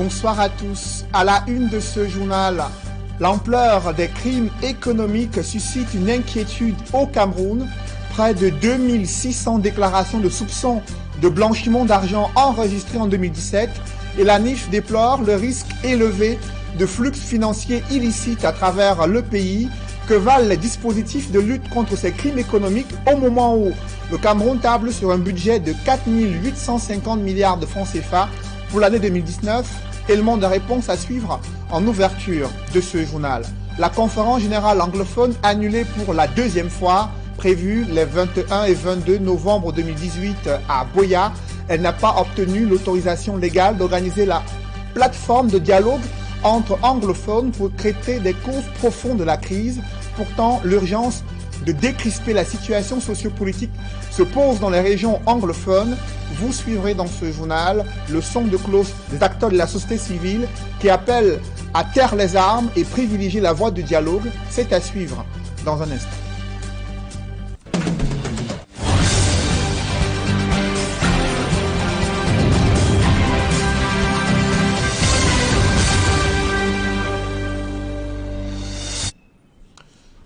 Bonsoir à tous. À la une de ce journal, l'ampleur des crimes économiques suscite une inquiétude au Cameroun. Près de 2600 déclarations de soupçons de blanchiment d'argent enregistrées en 2017 et la NIF déplore le risque élevé de flux financiers illicites à travers le pays. Que valent les dispositifs de lutte contre ces crimes économiques au moment où le Cameroun table sur un budget de 4 850 milliards de francs CFA pour l'année 2019? Élément de réponse à suivre en ouverture de ce journal. La conférence générale anglophone annulée pour la deuxième fois, prévue les 21 et 22 novembre 2018 à Boya. Elle n'a pas obtenu l'autorisation légale d'organiser la plateforme de dialogue entre anglophones pour traiter des causes profondes de la crise. Pourtant, l'urgence de décrisper la situation sociopolitique se pose dans les régions anglophones. Vous suivrez dans ce journal le son de cloche des acteurs de la société civile qui appellent à taire les armes et privilégier la voie du dialogue. C'est à suivre dans un instant.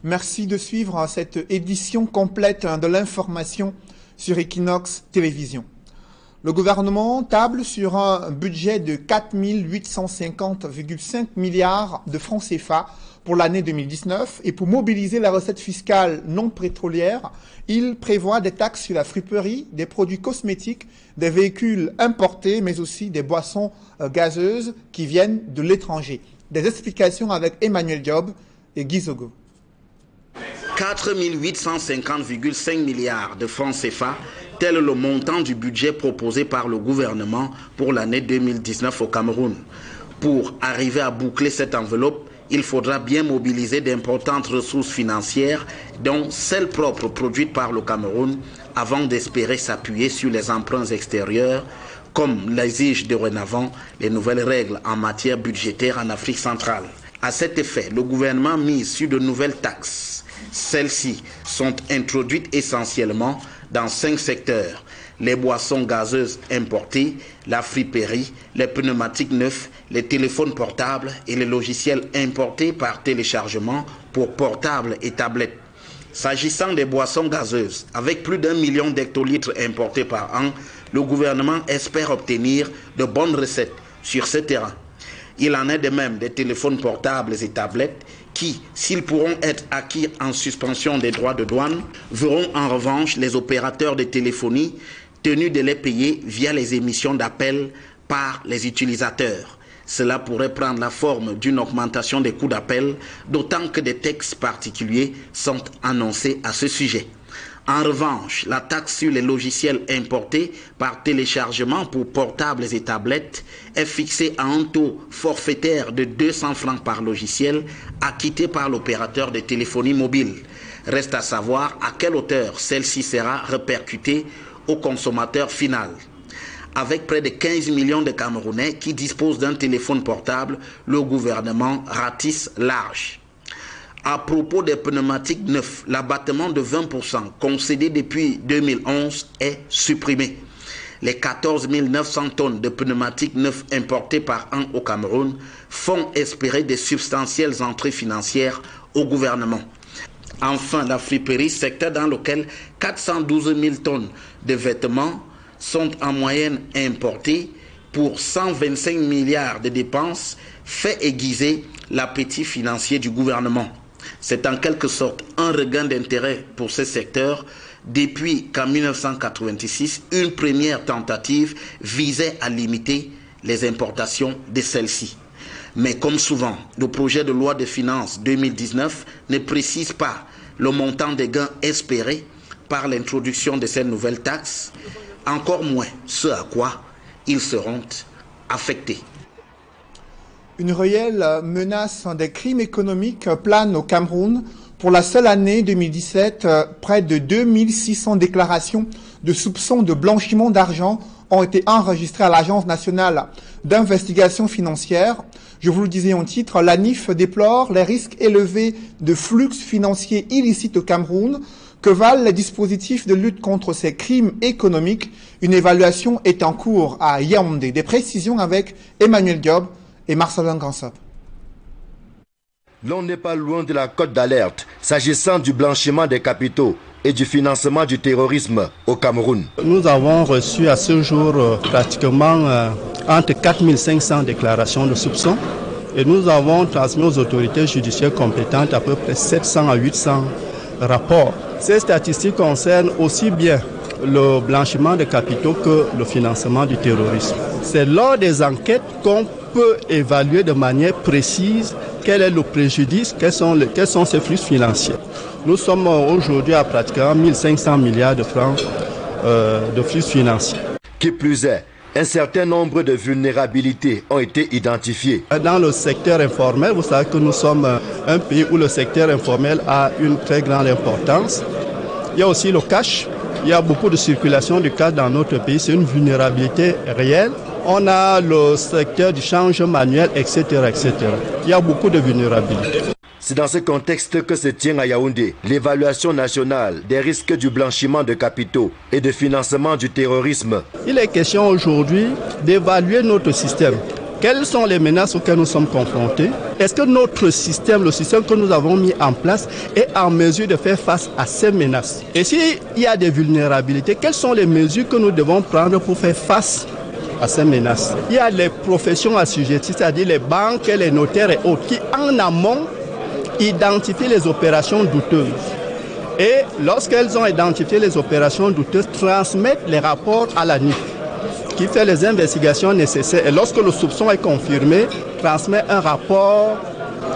Merci de suivre cette édition complète de l'information sur Equinox Télévision. Le gouvernement table sur un budget de 4 850,5 milliards de francs CFA pour l'année 2019 et pour mobiliser la recette fiscale non pétrolière, il prévoit des taxes sur la friperie, des produits cosmétiques, des véhicules importés, mais aussi des boissons gazeuses qui viennent de l'étranger. Des explications avec Emmanuel Diop et Guy Zogo. 4 850,5 milliards de francs CFA, tel le montant du budget proposé par le gouvernement pour l'année 2019 au Cameroun. Pour arriver à boucler cette enveloppe, il faudra bien mobiliser d'importantes ressources financières, dont celles propres produites par le Cameroun, avant d'espérer s'appuyer sur les emprunts extérieurs, comme l'exigent dorénavant les nouvelles règles en matière budgétaire en Afrique centrale. À cet effet, le gouvernement mise sur de nouvelles taxes. Celles-ci sont introduites essentiellement dans 5 secteurs: les boissons gazeuses importées, la friperie, les pneumatiques neufs, les téléphones portables et les logiciels importés par téléchargement pour portables et tablettes. S'agissant des boissons gazeuses, avec plus d'1 million d'hectolitres importés par an, le gouvernement espère obtenir de bonnes recettes sur ce terrain. Il en est de même des téléphones portables et tablettes qui, s'ils pourront être acquis en suspension des droits de douane, verront en revanche les opérateurs de téléphonie tenus de les payer via les émissions d'appel par les utilisateurs. Cela pourrait prendre la forme d'une augmentation des coûts d'appel, d'autant que des textes particuliers sont annoncés à ce sujet. En revanche, la taxe sur les logiciels importés par téléchargement pour portables et tablettes est fixée à un taux forfaitaire de 200 francs par logiciel acquitté par l'opérateur de téléphonie mobile. Reste à savoir à quelle hauteur celle-ci sera répercutée au consommateur final. Avec près de 15 millions de Camerounais qui disposent d'un téléphone portable, le gouvernement ratisse large. À propos des pneumatiques neufs, l'abattement de 20% concédé depuis 2011 est supprimé. Les 14 900 tonnes de pneumatiques neufs importées par an au Cameroun font espérer de substantielles entrées financières au gouvernement. Enfin, la friperie, secteur dans lequel 412 000 tonnes de vêtements sont en moyenne importés pour 125 milliards de dépenses, fait aiguiser l'appétit financier du gouvernement. C'est en quelque sorte un regain d'intérêt pour ce secteur depuis qu'en 1986, une première tentative visait à limiter les importations de celles-ci. Mais comme souvent, le projet de loi de finances 2019 ne précise pas le montant des gains espérés par l'introduction de ces nouvelles taxes, encore moins ce à quoi ils seront affectés. Une réelle menace des crimes économiques plane au Cameroun. Pour la seule année 2017, près de 2600 déclarations de soupçons de blanchiment d'argent ont été enregistrées à l'Agence nationale d'investigation financière. Je vous le disais en titre, la NIF déplore les risques élevés de flux financiers illicites au Cameroun. Que valent les dispositifs de lutte contre ces crimes économiques? Une évaluation est en cours à Yaoundé. Des précisions avec Emmanuel Diop et Marcelin Gansop. L'on n'est pas loin de la cote d'alerte s'agissant du blanchiment des capitaux et du financement du terrorisme au Cameroun. Nous avons reçu à ce jour pratiquement entre 4500 déclarations de soupçons et nous avons transmis aux autorités judiciaires compétentes à peu près 700 à 800 rapports. Ces statistiques concernent aussi bien le blanchiment des capitaux que le financement du terrorisme. C'est lors des enquêtes qu'on peut évaluer de manière précise quel est le préjudice, quels sont ces flux financiers. Nous sommes aujourd'hui à pratiquement 1500 milliards de francs de flux financiers. Qui plus est, un certain nombre de vulnérabilités ont été identifiées. Dans le secteur informel, vous savez que nous sommes un pays où le secteur informel a une très grande importance. Il y a aussi le cash. Il y a beaucoup de circulation du cash dans notre pays. C'est une vulnérabilité réelle. On a le secteur du change manuel, etc., etc. Il y a beaucoup de vulnérabilités. C'est dans ce contexte que se tient à Yaoundé l'évaluation nationale des risques du blanchiment de capitaux et de financement du terrorisme. Il est question aujourd'hui d'évaluer notre système. Quelles sont les menaces auxquelles nous sommes confrontés? Est-ce que notre système, le système que nous avons mis en place, est en mesure de faire face à ces menaces? Et s'il y a des vulnérabilités, quelles sont les mesures que nous devons prendre pour faire face à ces menaces? Il y a les professions assujetties, c'est-à-dire les banques, les notaires et autres, qui en amont identifient les opérations douteuses. Et lorsqu'elles ont identifié les opérations douteuses, transmettent les rapports à la NIF, qui fait les investigations nécessaires. Et lorsque le soupçon est confirmé, transmet un rapport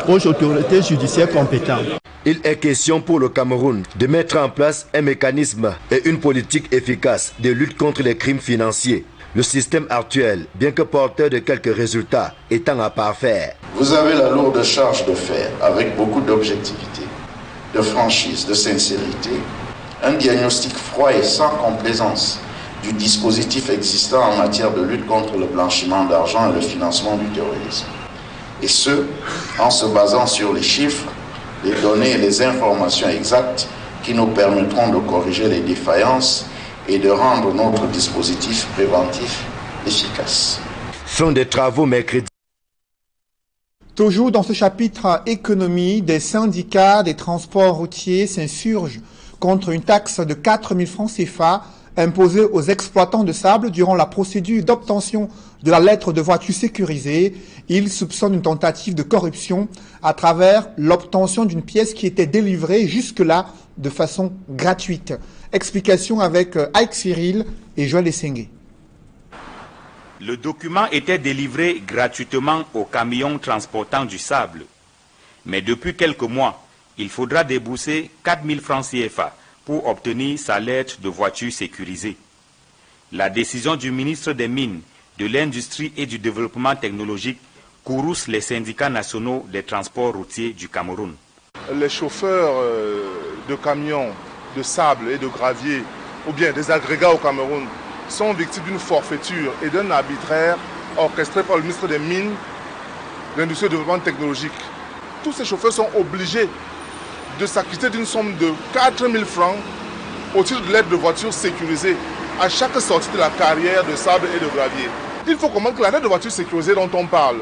aux autorités judiciaires compétentes. Il est question pour le Cameroun de mettre en place un mécanisme et une politique efficace de lutte contre les crimes financiers. Le système actuel, bien que porteur de quelques résultats, étant à parfaire. Vous avez la lourde charge de faire, avec beaucoup d'objectivité, de franchise, de sincérité, un diagnostic froid et sans complaisance du dispositif existant en matière de lutte contre le blanchiment d'argent et le financement du terrorisme. Et ce, en se basant sur les chiffres, les données et les informations exactes qui nous permettront de corriger les défaillances et de rendre notre dispositif préventif efficace. Fin des travaux mercredi. Toujours dans ce chapitre économie, des syndicats des transports routiers s'insurgent contre une taxe de 4 000 francs CFA imposée aux exploitants de sable durant la procédure d'obtention de la lettre de voiture sécurisée. Ils soupçonnent une tentative de corruption à travers l'obtention d'une pièce qui était délivrée jusque-là de façon gratuite. Explication avec Ike Cyril et Joël Essengue. Le document était délivré gratuitement aux camions transportant du sable. Mais depuis quelques mois, il faudra débourser 4 000 francs CFA pour obtenir sa lettre de voiture sécurisée. La décision du ministre des Mines, de l'Industrie et du Développement technologique courrouce les syndicats nationaux des transports routiers du Cameroun. Les chauffeurs de camions de sable et de gravier, ou bien des agrégats au Cameroun, sont victimes d'une forfaiture et d'un arbitraire orchestré par le ministre des Mines, de l'Industrie et du Développement technologique. Tous ces chauffeurs sont obligés de s'acquitter d'une somme de 4 000 francs au titre de l'aide de voiture sécurisée à chaque sortie de la carrière de sable et de gravier. Il faut comprendre que la lettre de voiture sécurisée dont on parle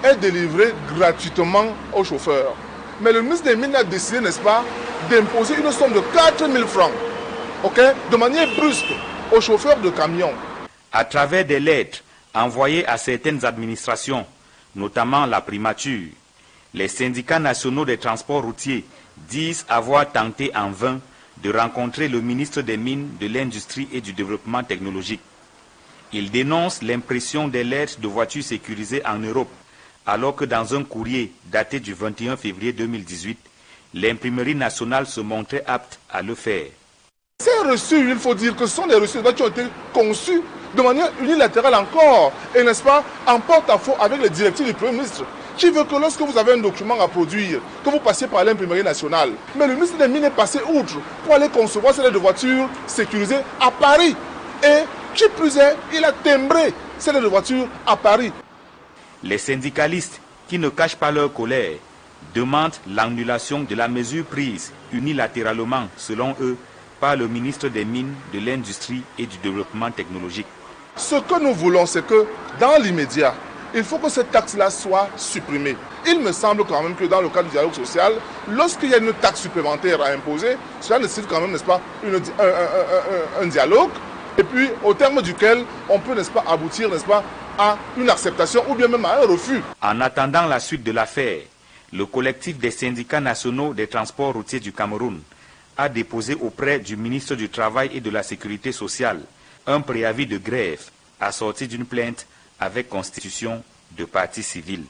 est délivrée gratuitement aux chauffeurs. Mais le ministre des Mines a décidé, n'est-ce pas, d'imposer une somme de 4 000 francs, de manière brusque, aux chauffeurs de camions. À travers des lettres envoyées à certaines administrations, notamment la primature, les syndicats nationaux des transports routiers disent avoir tenté en vain de rencontrer le ministre des Mines, de l'Industrie et du Développement technologique. Ils dénoncent l'impression des lettres de voitures sécurisées en Europe, alors que dans un courrier daté du 21 février 2018, l'imprimerie nationale se montrait apte à le faire. Ces reçus, il faut dire que ce sont des reçus qui ont été conçus de manière unilatérale encore, et n'est-ce pas, en porte-à-faux avec les directives du Premier ministre, qui veut que lorsque vous avez un document à produire, que vous passiez par l'imprimerie nationale. Mais le ministre des Mines est passé outre pour aller concevoir ces lettres de voitures sécurisées à Paris. Et qui plus est, il a timbré ces lettres de voitures à Paris. Les syndicalistes, qui ne cachent pas leur colère, demandent l'annulation de la mesure prise unilatéralement, selon eux, par le ministre des Mines, de l'Industrie et du Développement technologique. Ce que nous voulons, c'est que dans l'immédiat, il faut que cette taxe-là soit supprimée. Il me semble quand même que dans le cadre du dialogue social, lorsqu'il y a une taxe supplémentaire à imposer, cela nécessite quand même, n'est-ce pas, un dialogue, et puis au terme duquel on peut, n'est-ce pas, aboutir, n'est-ce pas, à une acceptation ou bien même à un refus. En attendant la suite de l'affaire, le collectif des syndicats nationaux des transports routiers du Cameroun a déposé auprès du ministre du Travail et de la Sécurité sociale un préavis de grève assorti d'une plainte avec constitution de partie civile.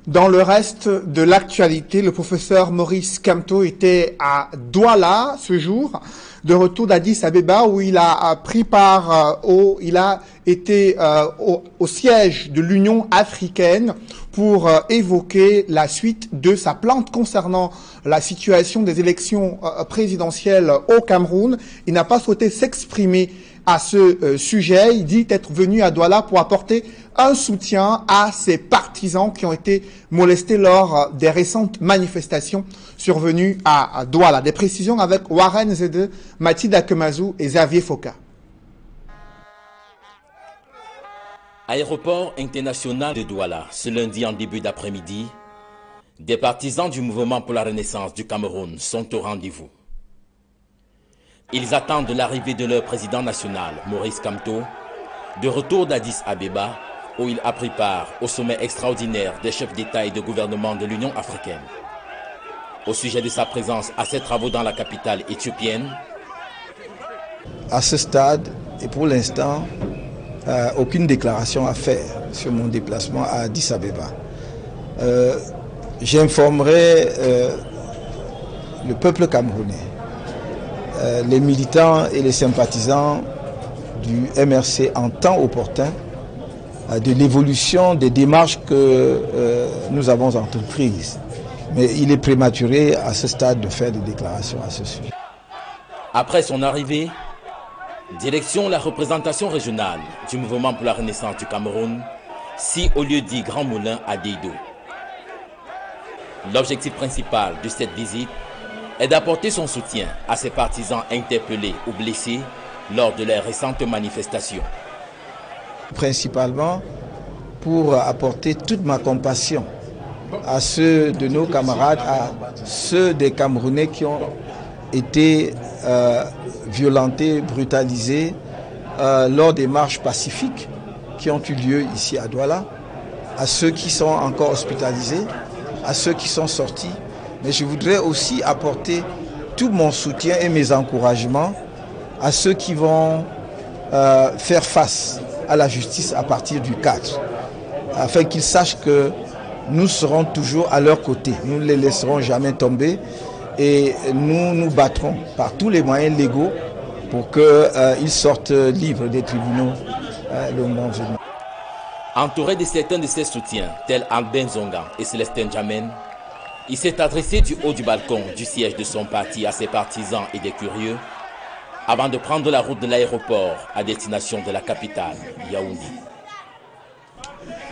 Dans le reste de l'actualité, le professeur Maurice Kamto était à Douala ce jour, de retour d'Addis Abeba, où il a pris part il a été au siège de l'Union africaine pour évoquer la suite de sa plainte concernant la situation des élections présidentielles au Cameroun. Il n'a pas souhaité s'exprimer à ce sujet. Il dit être venu à Douala pour apporter un soutien à ses partisans qui ont été molestés lors des récentes manifestations survenues à Douala. Des précisions avec Warren Zede, Mathilde Akemazou et Xavier Foka. Aéroport international de Douala, ce lundi en début d'après-midi, des partisans du mouvement pour la renaissance du Cameroun sont au rendez-vous. Ils attendent l'arrivée de leur président national, Maurice Kamto, de retour d'Addis Abeba, où il a pris part au sommet extraordinaire des chefs d'État et de gouvernement de l'Union africaine. Au sujet de sa présence à ses travaux dans la capitale éthiopienne, à ce stade, et pour l'instant, aucune déclaration à faire sur mon déplacement à Addis Abeba. J'informerai le peuple camerounais, les militants et les sympathisants du MRC en temps opportun de l'évolution des démarches que nous avons entreprises. Mais il est prématuré à ce stade de faire des déclarations à ce sujet. Après son arrivée, direction la représentation régionale du mouvement pour la renaissance du Cameroun, si au lieu dit Grand Moulin à Deido. L'objectif principal de cette visite est d'apporter son soutien à ses partisans interpellés ou blessés lors de leurs récentes manifestations. Principalement pour apporter toute ma compassion à ceux de nos camarades, à ceux des Camerounais qui ont été violentés, brutalisés lors des marches pacifiques qui ont eu lieu ici à Douala, à ceux qui sont encore hospitalisés, à ceux qui sont sortis. Mais je voudrais aussi apporter tout mon soutien et mes encouragements à ceux qui vont faire face à la justice à partir du 4, afin qu'ils sachent que nous serons toujours à leur côté. Nous ne les laisserons jamais tomber et nous nous battrons par tous les moyens légaux pour qu'ils sortent libres des tribunaux le moment venu. Entouré de certains de ses soutiens, tels Albin Zonga et Célestin Jamen, il s'est adressé du haut du balcon du siège de son parti à ses partisans et des curieux, avant de prendre la route de l'aéroport à destination de la capitale, Yaoundé.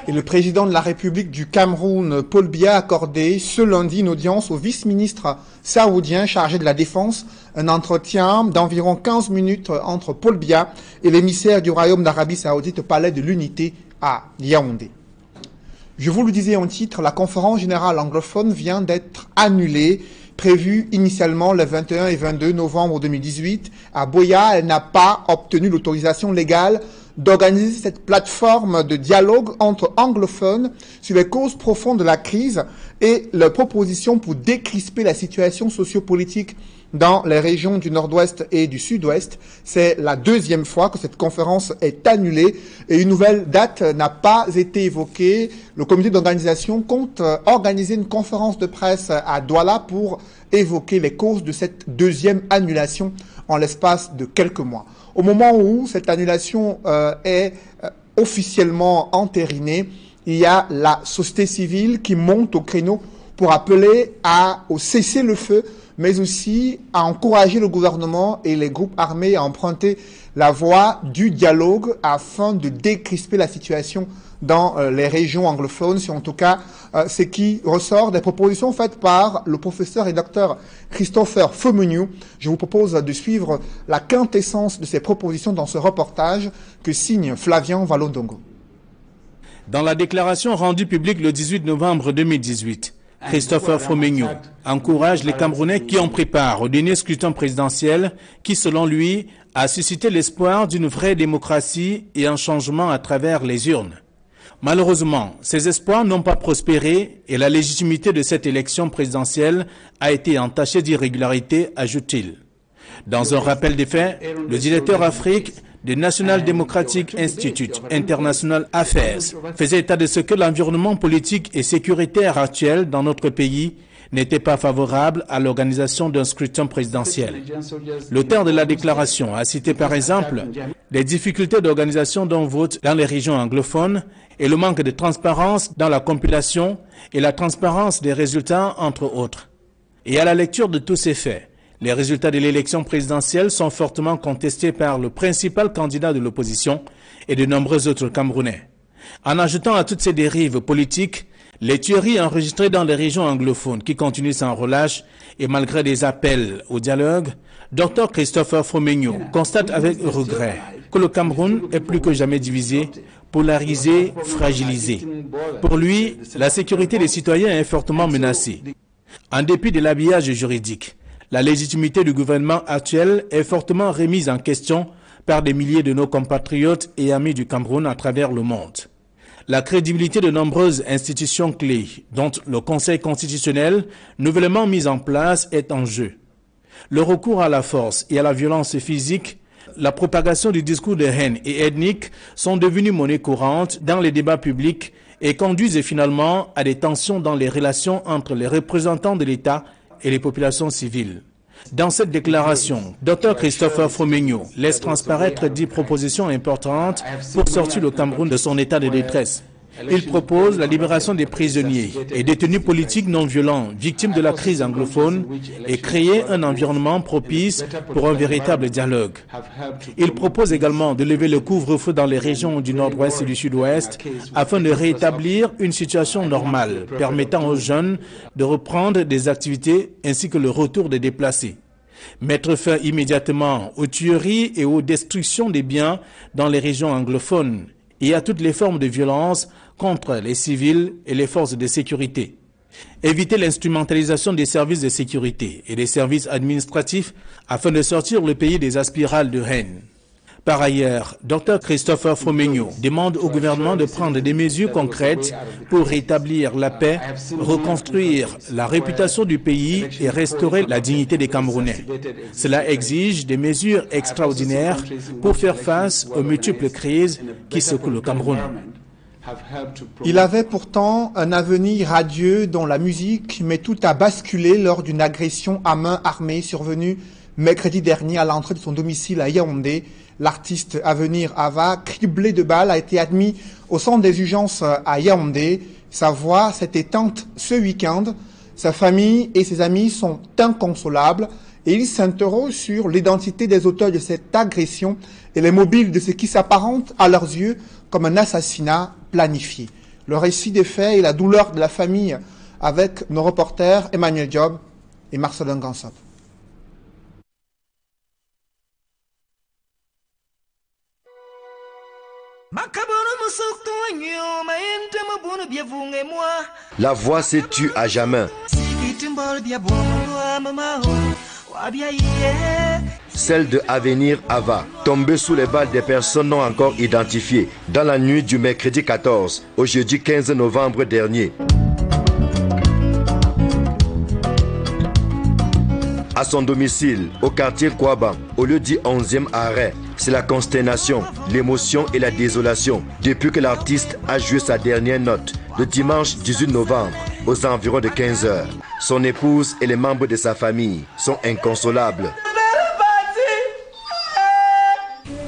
Et le président de la République du Cameroun, Paul Biya, a accordé ce lundi une audience au vice-ministre saoudien chargé de la Défense, un entretien d'environ 15 minutes entre Paul Biya et l'émissaire du Royaume d'Arabie Saoudite au Palais de l'Unité à Yaoundé. Je vous le disais en titre, la conférence générale anglophone vient d'être annulée, prévue initialement le 21 et 22 novembre 2018 à Boya. Elle n'a pas obtenu l'autorisation légale d'organiser cette plateforme de dialogue entre anglophones sur les causes profondes de la crise et leurs propositions pour décrisper la situation sociopolitique dans les régions du nord-ouest et du sud-ouest. C'est la deuxième fois que cette conférence est annulée et une nouvelle date n'a pas été évoquée. Le comité d'organisation compte organiser une conférence de presse à Douala pour évoquer les causes de cette deuxième annulation en l'espace de quelques mois. Au moment où cette annulation est officiellement entérinée, il y a la société civile qui monte au créneau pour appeler au cessez-le-feu, mais aussi à encourager le gouvernement et les groupes armés à emprunter la voie du dialogue afin de décrisper la situation dans les régions anglophones. C'est en tout cas ce qui ressort des propositions faites par le professeur et docteur Christopher Fomeniu. Je vous propose de suivre la quintessence de ces propositions dans ce reportage que signe Flavien Valondongo. Dans la déclaration rendue publique le 18 novembre 2018, Christopher Fomeniu encourage les Camerounais qui ont pris part au dernier scrutin présidentiel qui, selon lui, a suscité l'espoir d'une vraie démocratie et un changement à travers les urnes. Malheureusement, ces espoirs n'ont pas prospéré et la légitimité de cette élection présidentielle a été entachée d'irrégularités, ajoute-t-il. Dans un rappel des faits, le directeur Afrique du National Democratic Institute International Affairs faisait état de ce que l'environnement politique et sécuritaire actuel dans notre pays n'était pas favorable à l'organisation d'un scrutin présidentiel. L'auteur de la déclaration a cité par exemple les difficultés d'organisation d'un vote dans les régions anglophones et le manque de transparence dans la compilation et la transparence des résultats, entre autres. Et à la lecture de tous ces faits, les résultats de l'élection présidentielle sont fortement contestés par le principal candidat de l'opposition et de nombreux autres Camerounais. En ajoutant à toutes ces dérives politiques, les tueries enregistrées dans les régions anglophones qui continuent sans relâche et malgré des appels au dialogue, Dr Christopher Fomeniu constate avec regret que le Cameroun est plus que jamais divisé, polarisé, fragilisé. Pour lui, la sécurité des citoyens est fortement menacée. En dépit de l'habillage juridique, la légitimité du gouvernement actuel est fortement remise en question par des milliers de nos compatriotes et amis du Cameroun à travers le monde. La crédibilité de nombreuses institutions clés, dont le Conseil constitutionnel, nouvellement mis en place, est en jeu. Le recours à la force et à la violence physique, la propagation du discours de haine et ethnique sont devenus monnaie courante dans les débats publics et conduisent finalement à des tensions dans les relations entre les représentants de l'État et les populations civiles. Dans cette déclaration, Dr Christopher Fomeniu laisse transparaître 10 propositions importantes pour sortir le Cameroun de son état de détresse. Il propose la libération des prisonniers et détenus politiques non violents victimes de la crise anglophone et créer un environnement propice pour un véritable dialogue. Il propose également de lever le couvre-feu dans les régions du nord-ouest et du sud-ouest afin de rétablir une situation normale permettant aux jeunes de reprendre des activités ainsi que le retour des déplacés. Mettre fin immédiatement aux tueries et aux destructions des biens dans les régions anglophones et à toutes les formes de violence contre les civils et les forces de sécurité. Éviter l'instrumentalisation des services de sécurité et des services administratifs afin de sortir le pays des spirales de haine. Par ailleurs, Dr Christopher Fomeniu demande au gouvernement de prendre des mesures concrètes pour rétablir la paix, reconstruire la réputation du pays et restaurer la dignité des Camerounais. Cela exige des mesures extraordinaires pour faire face aux multiples crises qui secouent le Cameroun. Il avait pourtant un avenir radieux dont la musique met tout à basculer lors d'une agression à main armée survenue mercredi dernier à l'entrée de son domicile à Yaoundé. L'artiste à venir Ava, criblé de balles, a été admis au centre des urgences à Yaoundé. Sa voix s'est éteinte ce week-end. Sa famille et ses amis sont inconsolables et ils s'interrogent sur l'identité des auteurs de cette agression et les mobiles de ce qui s'apparente à leurs yeux comme un assassinat planifié. Le récit des faits et la douleur de la famille avec nos reporters Emmanuel Diop et Marcelin Gansop. La voix s'est tue à jamais. Celle de Avenir Ava, tombée sous les balles des personnes non encore identifiées dans la nuit du mercredi 14 au jeudi 15 novembre dernier. À son domicile, au quartier Kouaban, au lieu dit 11e arrêt, c'est la consternation, l'émotion et la désolation depuis que l'artiste a joué sa dernière note le dimanche 18 novembre aux environs de 15 h. Son épouse et les membres de sa famille sont inconsolables.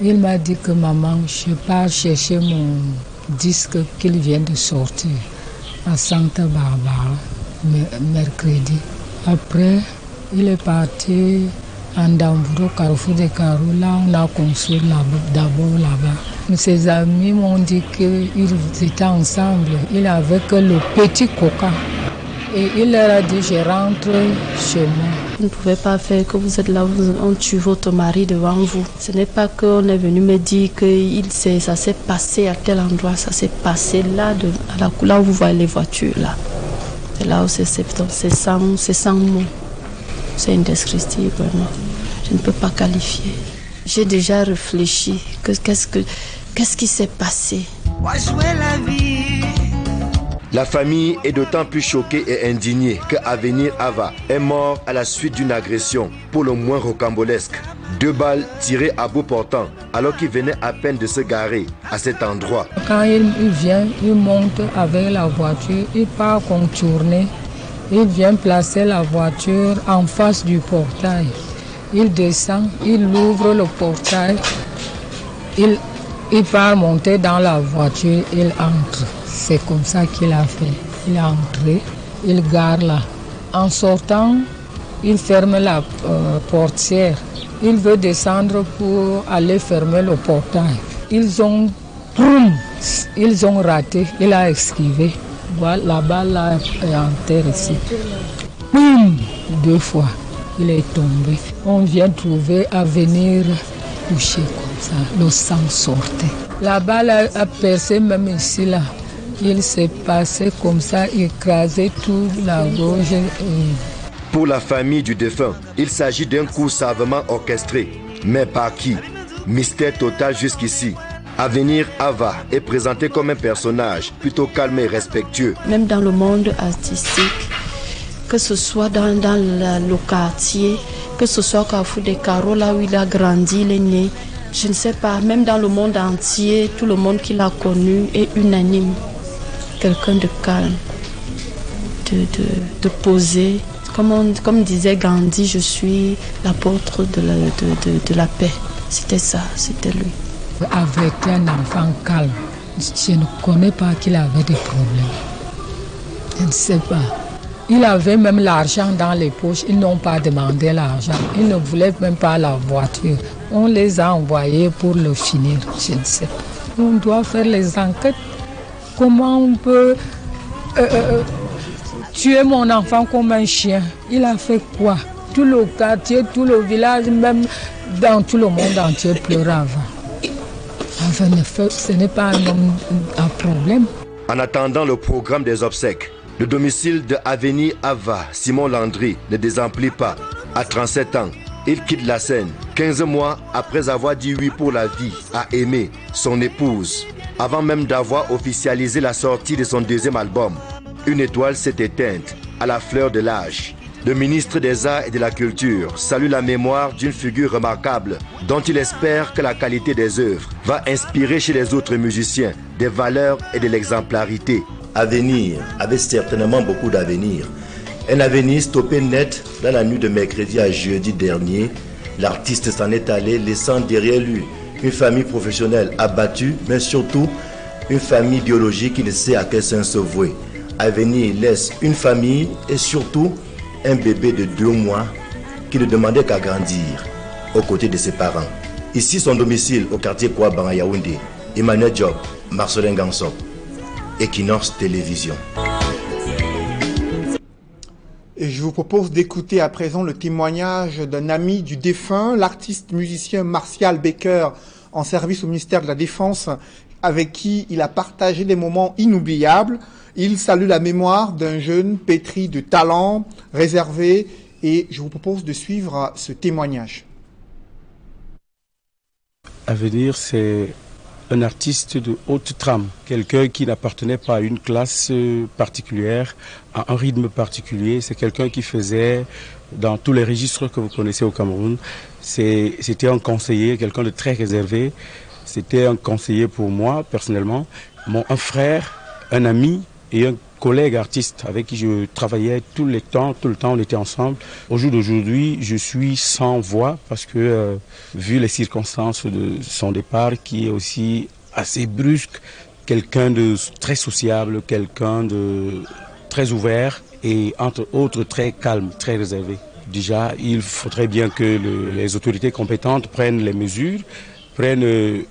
Il m'a dit que maman, je pars chercher mon disque qu'il vient de sortir à Santa Barbara mercredi. Après, il est parti en Dambourou, Carrefour des Carreaux. Là, on a construit d'abord là-bas. Ses amis m'ont dit qu'ils étaient ensemble. Il avait que le petit coca. Et il leur a dit, je rentre chez moi. Vous ne pouvez pas faire que vous êtes là, on tue votre mari devant vous. Ce n'est pas qu'on est venu me dire que ça s'est passé à tel endroit, ça s'est passé là, là où vous voyez les voitures. Là. C'est là où c'est sans mots. C'est indescriptible, vraiment. Je ne peux pas qualifier. J'ai déjà réfléchi. Qu'est-ce qui s'est passé? La famille est d'autant plus choquée et indignée que Avenir Ava est mort à la suite d'une agression, pour le moins rocambolesque. 2 balles tirées à bout portant, alors qu'il venait à peine de se garer à cet endroit. Quand il vient, il monte avec la voiture, il part contourner. Il vient placer la voiture en face du portail. Il descend, il ouvre le portail, il part monter dans la voiture, il entre. C'est comme ça qu'il a fait. Il est entré, il gare là. En sortant, il ferme la portière. Il veut descendre pour aller fermer le portail. Ils ont raté, il a esquivé. Voilà, la balle est en terre ici. Boum, 2 fois, il est tombé. On vient trouver Avenir couché comme ça, le sang sortait. La balle a percé même ici là. Il s'est passé comme ça, écrasé toute la gorge. Pour la famille du défunt, il s'agit d'un coup savamment orchestré. Mais par qui? Mystère total jusqu'ici. Avenir Ava est présenté comme un personnage plutôt calme et respectueux. Même dans le monde artistique, que ce soit dans le quartier, que ce soit au Carrefour des Carreaux, là où il a grandi, il est né, je ne sais pas, même dans le monde entier, tout le monde qui l'a connu est unanime. Quelqu'un de calme, de posé. Comme disait Gandhi, je suis l'apôtre de la paix. C'était ça, c'était lui. Avec un enfant calme, je ne connais pas qu'il avait des problèmes. Je ne sais pas. Il avait même l'argent dans les poches. Ils n'ont pas demandé l'argent. Ils ne voulaient même pas la voiture. On les a envoyés pour le finir. Je ne sais pas. On doit faire les enquêtes. Comment on peut tuer mon enfant comme un chien? Il a fait quoi? Tout le quartier, tout le village, même dans tout le monde entier pleurait avant. Enfin, ce n'est pas un problème. En attendant le programme des obsèques, le domicile de Avenir Ava, Simon Landry, ne désemplit pas. À 37 ans, il quitte la scène, 15 mois après avoir dit oui pour la vie à Aimé, son épouse. Avant même d'avoir officialisé la sortie de son 2e album, une étoile s'est éteinte à la fleur de l'âge. Le ministre des Arts et de la Culture salue la mémoire d'une figure remarquable dont il espère que la qualité des œuvres va inspirer chez les autres musiciens des valeurs et de l'exemplarité. Avenir avait certainement beaucoup d'avenir. Un avenir stoppé net dans la nuit de mercredi à jeudi dernier. L'artiste s'en est allé laissant derrière lui une famille professionnelle abattue, mais surtout une famille biologique qui ne sait à quel sens se vouer. Avenir laisse une famille et surtout un bébé de 2 mois qui ne demandait qu'à grandir aux côtés de ses parents. Ici, son domicile au quartier Kouaban à Yaoundé. Emmanuel Diop, Marcelin Gansop, Equinox Télévision. Et je vous propose d'écouter à présent le témoignage d'un ami du défunt, l'artiste musicien Martial Baker, en service au ministère de la Défense, avec qui il a partagé des moments inoubliables. Il salue la mémoire d'un jeune pétri de talent, réservé, et je vous propose de suivre ce témoignage. Avenir, c'est un artiste de haute trame, quelqu'un qui n'appartenait pas à une classe particulière, à un rythme particulier. C'est quelqu'un qui faisait dans tous les registres que vous connaissez au Cameroun. C'était un conseiller, quelqu'un de très réservé. C'était un conseiller pour moi, personnellement. Un frère, un ami et un collègue artiste avec qui je travaillais tout le temps, on était ensemble. Au jour d'aujourd'hui, je suis sans voix parce que, vu les circonstances de son départ, qui est aussi assez brusque, quelqu'un de très sociable, quelqu'un de très ouvert et entre autres très calme, très réservé. Déjà, il faudrait bien que les autorités compétentes prennent les mesures, prennent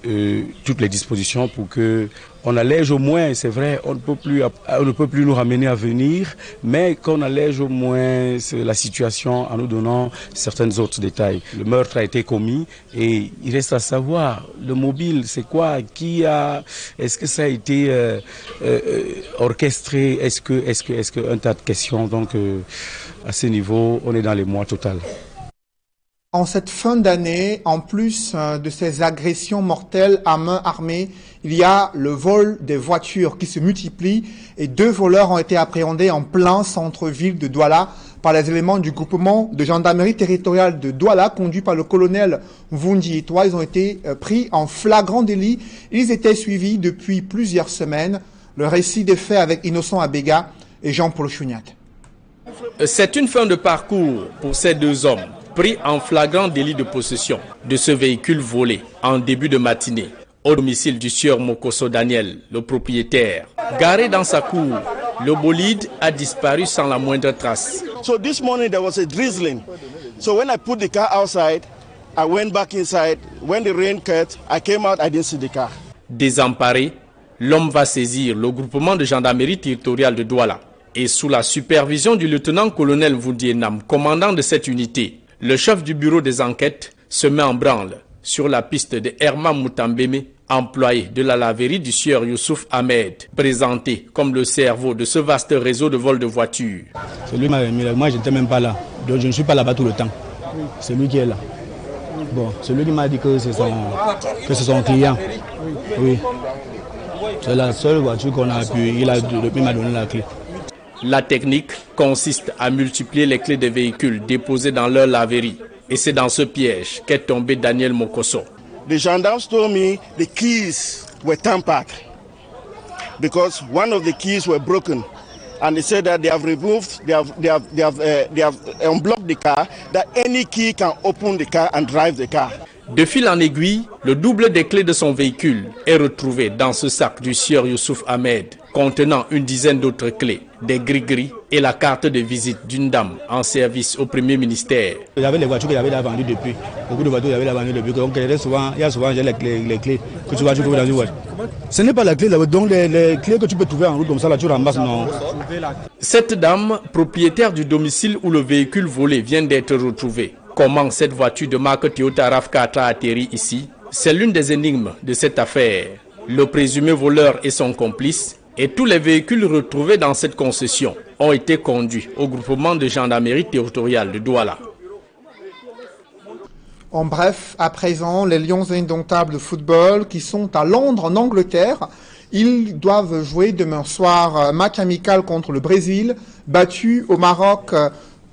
toutes les dispositions pour que on allège au moins, c'est vrai, on ne peut plus nous ramener à venir, mais qu'on allège au moins la situation en nous donnant certains autres détails. Le meurtre a été commis et il reste à savoir, le mobile, c'est quoi? Est-ce que ça a été orchestré? Est-ce que un tas de questions, donc à ce niveau, on est dans les mois total. En cette fin d'année, en plus de ces agressions mortelles à main armée, il y a le vol des voitures qui se multiplie et 2 voleurs ont été appréhendés en plein centre-ville de Douala par les éléments du groupement de gendarmerie territoriale de Douala conduit par le colonel Vundi Etoile. Ils ont été pris en flagrant délit. Ils étaient suivis depuis plusieurs semaines. Le récit des faits avec Innocent Abega et Jean-Paul Chouniat. C'est une fin de parcours pour ces 2 hommes pris en flagrant délit de possession de ce véhicule volé en début de matinée au domicile du sieur Mokoso Daniel, le propriétaire. Garé dans sa cour, le bolide a disparu sans la moindre trace. So this morning there was a drizzling. So when I put the car outside, I went back inside. When the rain cut, I came out, I didn't see the car. Désemparé, l'homme va saisir le groupement de gendarmerie territoriale de Douala et sous la supervision du lieutenant-colonel Voudienam, commandant de cette unité, le chef du bureau des enquêtes se met en branle sur la piste de Herman Moutambeme, employé de la laverie du sieur Youssouf Ahmed, présenté comme le cerveau de ce vaste réseau de vol de voitures. C'est lui, moi je n'étais même pas là, donc je ne suis pas là-bas tout le temps. C'est lui qui est là. Bon, c'est lui qui m'a dit que c'est son client. Oui. C'est la seule voiture qu'on a pu, il m'a donné la clé. La technique consiste à multiplier les clés des véhicules déposés dans leur laverie. Et c'est dans ce piège qu'est tombé Daniel Mokoso. The gendarmes told me the keys were tampered because one of the keys were broken. And they said that they have removed, they have unblocked the car, that any key can open the car and drive the car. De fil en aiguille, le double des clés de son véhicule est retrouvé dans ce sac du sieur Youssouf Ahmed, contenant une dizaine d'autres clés, des gris-gris et la carte de visite d'une dame en service au premier ministère. Il y avait les voitures qu'il avait vendues depuis. Beaucoup de voitures qu'il avait vendues depuis. Donc il y a souvent les clés que tu vas trouver dans une voiture. Ce n'est pas la clé, donc les clés que tu peux trouver en route comme ça, là tu ramasses, non. Cette dame, propriétaire du domicile où le véhicule volé vient d'être retrouvé. Comment cette voiture de marque Toyota RAV4 a atterri ici? C'est l'une des énigmes de cette affaire. Le présumé voleur et son complice et tous les véhicules retrouvés dans cette concession ont été conduits au groupement de gendarmerie territoriale de Douala. En bref, à présent, les Lions indomptables de football qui sont à Londres, en Angleterre, ils doivent jouer demain soir match amical contre le Brésil, battu au Maroc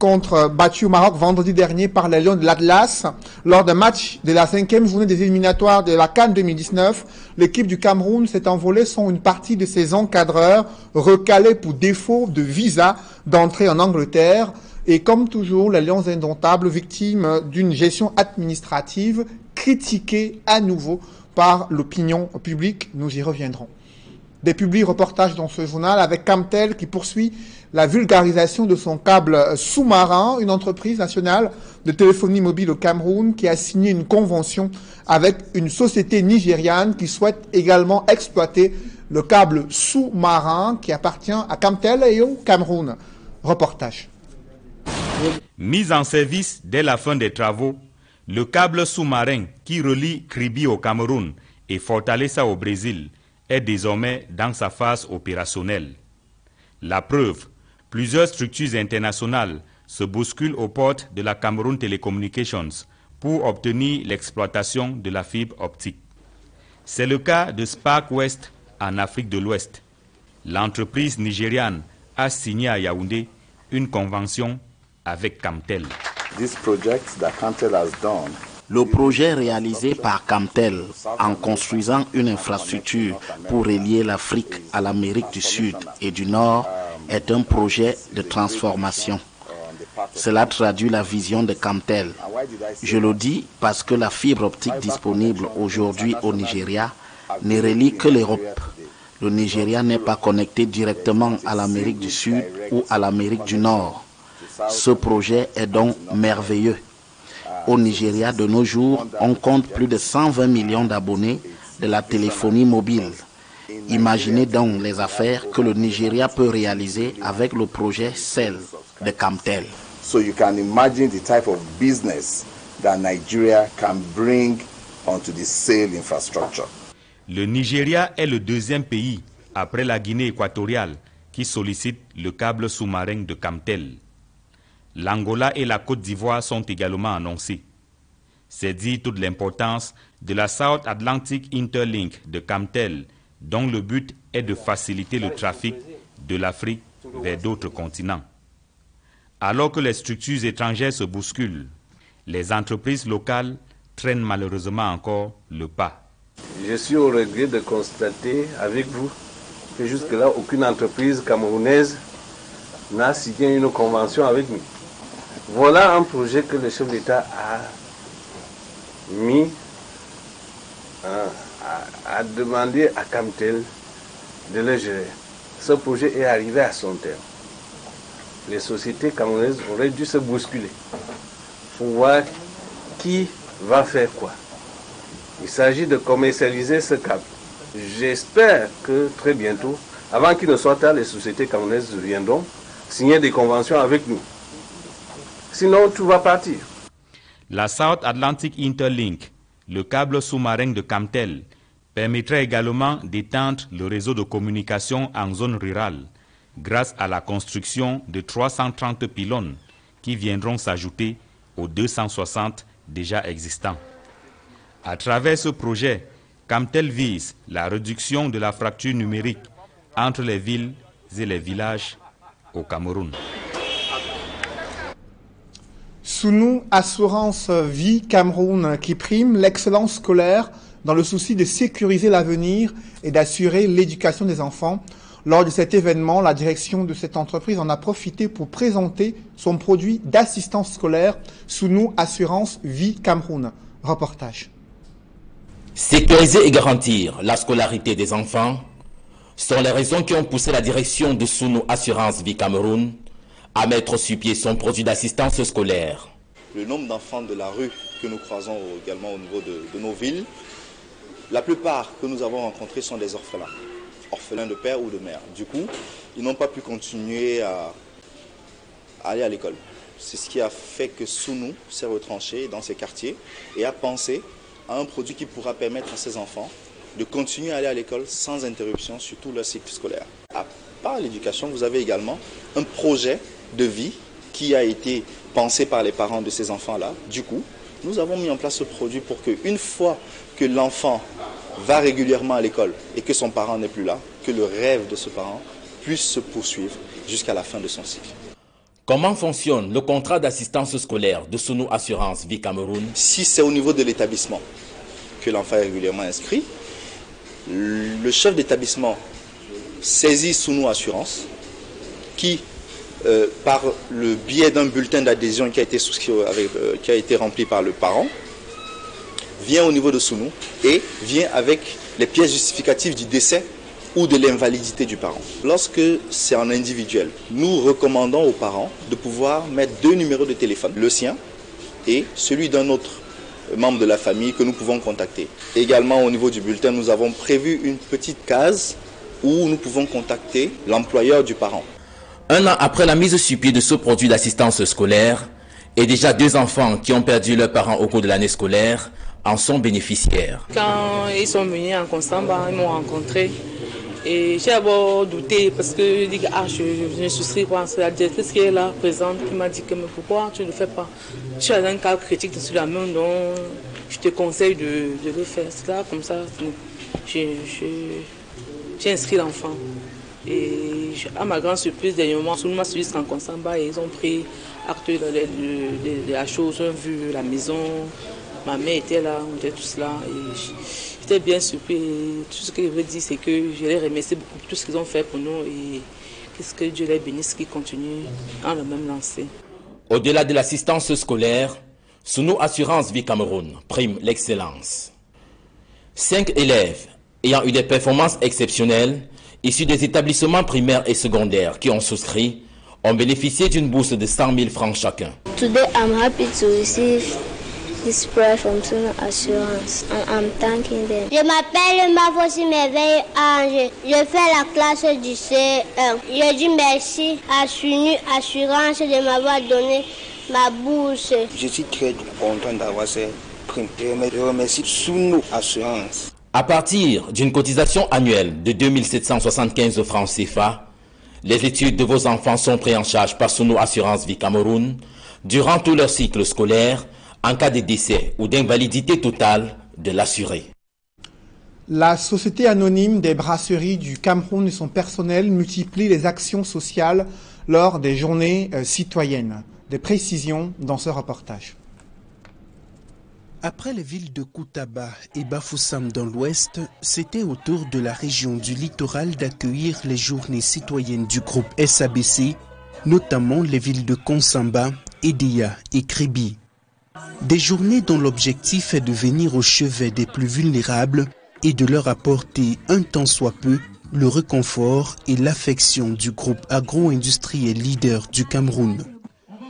vendredi dernier par les Lions de l'Atlas. Lors d'un match de la 5e journée des éliminatoires de la CAN 2019, l'équipe du Cameroun s'est envolée sans une partie de ses encadreurs recalés pour défaut de visa d'entrée en Angleterre. Et comme toujours, les Lions indomptables, victimes d'une gestion administrative critiquée à nouveau par l'opinion publique. Nous y reviendrons. Des publi-reportages dans ce journal avec Camtel qui poursuit la vulgarisation de son câble sous-marin, une entreprise nationale de téléphonie mobile au Cameroun qui a signé une convention avec une société nigériane qui souhaite également exploiter le câble sous-marin qui appartient à Camtel et au Cameroun. Reportage. Mise en service dès la fin des travaux, le câble sous-marin qui relie Kribi au Cameroun et Fortaleza au Brésil est désormais dans sa phase opérationnelle. La preuve, plusieurs structures internationales se bousculent aux portes de la Cameroun Telecommunications pour obtenir l'exploitation de la fibre optique. C'est le cas de Spark West en Afrique de l'Ouest. L'entreprise nigériane a signé à Yaoundé une convention avec Camtel. Le projet réalisé par Camtel en construisant une infrastructure pour relier l'Afrique à l'Amérique du Sud et du Nord est un projet de transformation. Cela traduit la vision de Camtel. Je le dis parce que la fibre optique disponible aujourd'hui au Nigeria ne relie que l'Europe. Le Nigeria n'est pas connecté directement à l'Amérique du Sud ou à l'Amérique du Nord. Ce projet est donc merveilleux. Au Nigeria, de nos jours, on compte plus de 120 millions d'abonnés de la téléphonie mobile. Imaginez donc les affaires que le Nigeria peut réaliser avec le projet CEL de Camtel. So you can imagine the type of business that Nigeria can bring onto the CEL infrastructure. Le Nigeria est le deuxième pays, après la Guinée équatoriale, qui sollicite le câble sous-marin de Camtel. L'Angola et la Côte d'Ivoire sont également annoncés. C'est dire toute l'importance de la South Atlantic Interlink de Camtel, dont le but est de faciliter le trafic de l'Afrique vers d'autres continents. Alors que les structures étrangères se bousculent, les entreprises locales traînent malheureusement encore le pas. Je suis au regret de constater avec vous que jusque-là, aucune entreprise camerounaise n'a signé une convention avec nous. Voilà un projet que le chef d'État a mis, a demandé à Camtel de le gérer. Ce projet est arrivé à son terme. Les sociétés camerounaises auraient dû se bousculer pour voir qui va faire quoi. Il s'agit de commercialiser ce câble. J'espère que très bientôt, avant qu'il ne soit tard, les sociétés camerounaises viendront signer des conventions avec nous. Sinon, tout va partir. La South Atlantic Interlink, le câble sous-marin de Camtel, permettrait également d'étendre le réseau de communication en zone rurale grâce à la construction de 330 pylônes qui viendront s'ajouter aux 260 déjà existants. À travers ce projet, Camtel vise la réduction de la fracture numérique entre les villes et les villages au Cameroun. Sounou Assurance Vie Cameroun qui prime l'excellence scolaire dans le souci de sécuriser l'avenir et d'assurer l'éducation des enfants. Lors de cet événement, la direction de cette entreprise en a profité pour présenter son produit d'assistance scolaire Sounou Assurance Vie Cameroun. Reportage. Sécuriser et garantir la scolarité des enfants sont les raisons qui ont poussé la direction de Sounou Assurance Vie Cameroun à mettre sur pied son produit d'assistance scolaire. Le nombre d'enfants de la rue que nous croisons également au niveau de nos villes, la plupart que nous avons rencontrés sont des orphelins, orphelins de père ou de mère. Du coup, ils n'ont pas pu continuer à aller à l'école. C'est ce qui a fait que Sounou s'est retranché dans ces quartiers et a pensé à un produit qui pourra permettre à ces enfants de continuer à aller à l'école sans interruption sur tout leur cycle scolaire. À part l'éducation, vous avez également un projet de vie qui a été pensé par les parents de ces enfants-là. Du coup, nous avons mis en place ce produit pour qu'une fois que l'enfant va régulièrement à l'école et que son parent n'est plus là, que le rêve de ce parent puisse se poursuivre jusqu'à la fin de son cycle. Comment fonctionne le contrat d'assistance scolaire de Sounou Assurance Vie Cameroun? Si c'est au niveau de l'établissement que l'enfant est régulièrement inscrit, le chef d'établissement saisit Sounou Assurance qui, par le biais d'un bulletin d'adhésion qui a été souscrit qui a été rempli par le parent, vient au niveau de Sounou et vient avec les pièces justificatives du décès ou de l'invalidité du parent. Lorsque c'est en individuel, nous recommandons aux parents de pouvoir mettre 2 numéros de téléphone, le sien et celui d'un autre membre de la famille que nous pouvons contacter. Également au niveau du bulletin, nous avons prévu une petite case où nous pouvons contacter l'employeur du parent. Un an après la mise sur pied de ce produit d'assistance scolaire, et déjà 2 enfants qui ont perdu leurs parents au cours de l'année scolaire en sont bénéficiaires. Quand ils sont venus en Consamba, ils m'ont rencontré. Et j'ai d'abord douté parce que je dis je ne souscris pas. C'est la directrice qui est là, présente, qui m'a dit que mais pourquoi tu ne le fais pas? Je suis dans un cas critique sur la main, donc je te conseille de le faire. C'est là, comme ça, j'ai inscrit l'enfant. Et à ma grande surprise, dernièrement, Sounou m'a suivi en Consamba et ils ont pris acte de la chose, ils ont vu la maison, ma mère était là, on était tous là. Et j'étais bien surpris. Tout ce que je veux dire, c'est que je les remercie beaucoup pour tout ce qu'ils ont fait pour nous et qu'est-ce que Dieu les bénisse, qu'ils continuent en le même lancé. Au-delà de l'assistance scolaire, Sounou Assurance Vie Cameroun prime l'excellence. 5 élèves ayant eu des performances exceptionnelles issus des établissements primaires et secondaires qui ont souscrit ont bénéficié d'une bourse de 100 000 francs chacun. Today I'm happy to receive this prize from Sunu Assurance and I'm thanking them. Je m'appelle Mavosi Merveille Ange. Je fais la classe du C1. Je dis merci à Sunu Assurance de m'avoir donné ma bourse. Je suis très content d'avoir cette prime. Je remercie Sunu Assurance. À partir d'une cotisation annuelle de 2775 francs CFA, les études de vos enfants sont prises en charge par Sunu Assurance Vie Cameroun durant tout leur cycle scolaire en cas de décès ou d'invalidité totale de l'assuré. La Société anonyme des brasseries du Cameroun et son personnel multiplie les actions sociales lors des journées citoyennes. Des précisions dans ce reportage. Après les villes de Koutaba et Bafoussam dans l'ouest, c'était au tour de la région du littoral d'accueillir les journées citoyennes du groupe SABC, notamment les villes de Konsamba, Edea et Kribi. Des journées dont l'objectif est de venir au chevet des plus vulnérables et de leur apporter un tant soit peu le réconfort et l'affection du groupe agro-industriel leader du Cameroun.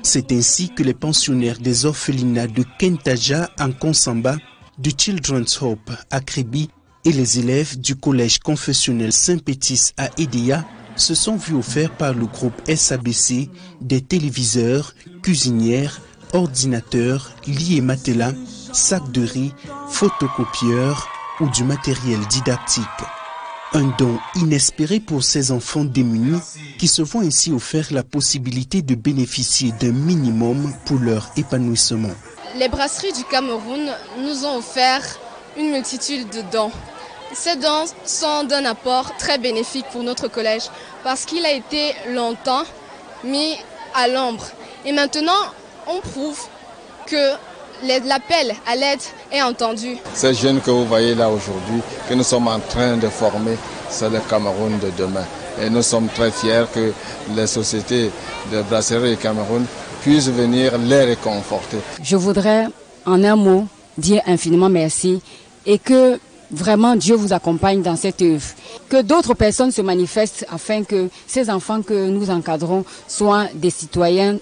C'est ainsi que les pensionnaires des orphelinats de Kentaja en Konsamba, du Children's Hope à Kribi et les élèves du collège confessionnel Saint-Pétis à Edea se sont vus offerts par le groupe SABC des téléviseurs, cuisinières, ordinateurs, lits et matelas, sacs de riz, photocopieurs ou du matériel didactique. Un don inespéré pour ces enfants démunis qui se voient ainsi offert la possibilité de bénéficier d'un minimum pour leur épanouissement. Les brasseries du Cameroun nous ont offert une multitude de dons. Ces dons sont d'un apport très bénéfique pour notre collège parce qu'il a été longtemps mis à l'ombre. Et maintenant, on prouve que l'appel à l'aide est entendu. Ces jeunes que vous voyez là aujourd'hui, que nous sommes en train de former, c'est le Cameroun de demain. Et nous sommes très fiers que les sociétés de brasserie du Cameroun puissent venir les réconforter. Je voudrais en un mot dire infiniment merci et que vraiment Dieu vous accompagne dans cette œuvre. Que d'autres personnes se manifestent afin que ces enfants que nous encadrons soient des citoyens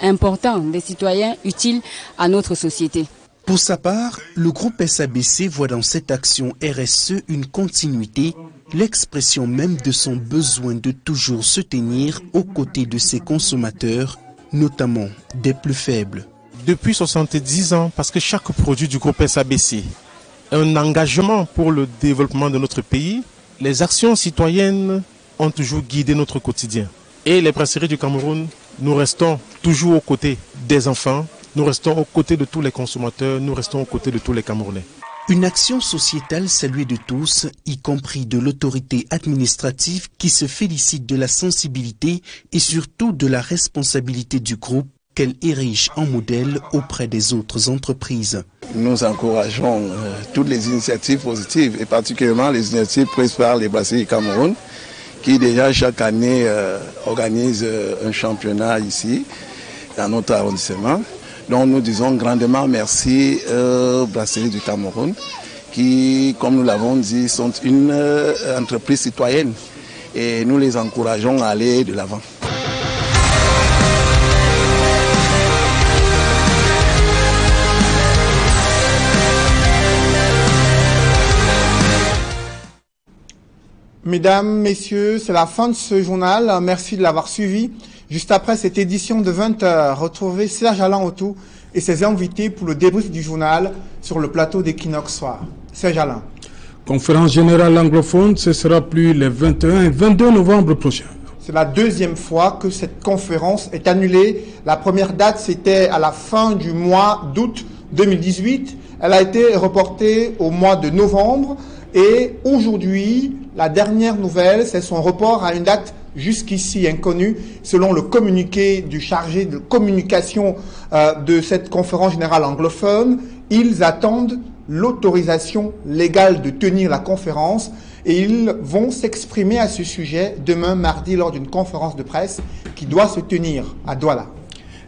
importants, des citoyens utiles à notre société. Pour sa part, le groupe SABC voit dans cette action RSE une continuité, l'expression même de son besoin de toujours se tenir aux côtés de ses consommateurs, notamment des plus faibles. Depuis 70 ans, parce que chaque produit du groupe SABC est un engagement pour le développement de notre pays, les actions citoyennes ont toujours guidé notre quotidien. Et les brasseries du Cameroun, nous restons toujours aux côtés des enfants, nous restons aux côtés de tous les consommateurs, nous restons aux côtés de tous les Camerounais. Une action sociétale saluée de tous, y compris de l'autorité administrative qui se félicite de la sensibilité et surtout de la responsabilité du groupe qu'elle érige en modèle auprès des autres entreprises. Nous encourageons toutes les initiatives positives et particulièrement les initiatives prises par les brasseries du Cameroun qui déjà chaque année organise un championnat ici dans notre arrondissement. Donc nous disons grandement merci aux brasseries du Cameroun qui, comme nous l'avons dit, sont une entreprise citoyenne et nous les encourageons à aller de l'avant. Mesdames, Messieurs, c'est la fin de ce journal. Merci de l'avoir suivi. Juste après cette édition de 20h, retrouvez Serge Alain Autou et ses invités pour le débrief du journal sur le plateau d'Equinox Soir. Serge Alain. Conférence générale anglophone, ce sera plus les 21 et 22 novembre prochains. C'est la deuxième fois que cette conférence est annulée. La première date, c'était à la fin du mois d'août 2018. Elle a été reportée au mois de novembre. Et aujourd'hui, la dernière nouvelle, c'est son report à une date jusqu'ici inconnue, selon le communiqué du chargé de communication de cette conférence générale anglophone. Ils attendent l'autorisation légale de tenir la conférence et ils vont s'exprimer à ce sujet demain mardi lors d'une conférence de presse qui doit se tenir à Douala.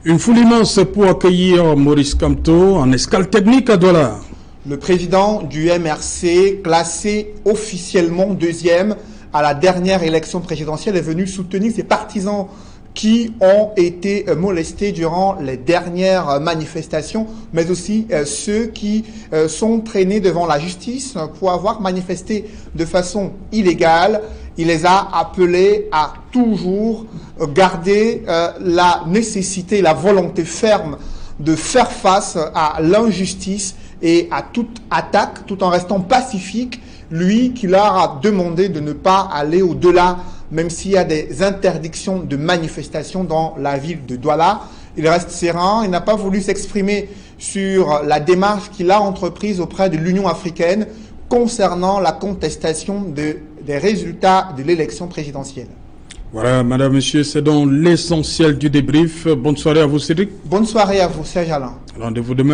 Une foule immense pour accueillir Maurice Kamto en escale technique à Douala. Le président du MRC, classé officiellement deuxième à la dernière élection présidentielle, est venu soutenir ses partisans qui ont été molestés durant les dernières manifestations, mais aussi ceux qui sont traînés devant la justice pour avoir manifesté de façon illégale. Il les a appelés à toujours garder la nécessité, la volonté ferme de faire face à l'injustice et à toute attaque, tout en restant pacifique. Lui qui leur a demandé de ne pas aller au-delà, même s'il y a des interdictions de manifestation dans la ville de Douala. Il reste serein, il n'a pas voulu s'exprimer sur la démarche qu'il a entreprise auprès de l'Union africaine concernant la contestation des résultats de l'élection présidentielle. Voilà, madame, monsieur, c'est donc l'essentiel du débrief. Bonne soirée à vous, Cédric. Bonne soirée à vous, Serge Alain. Rendez-vous demain.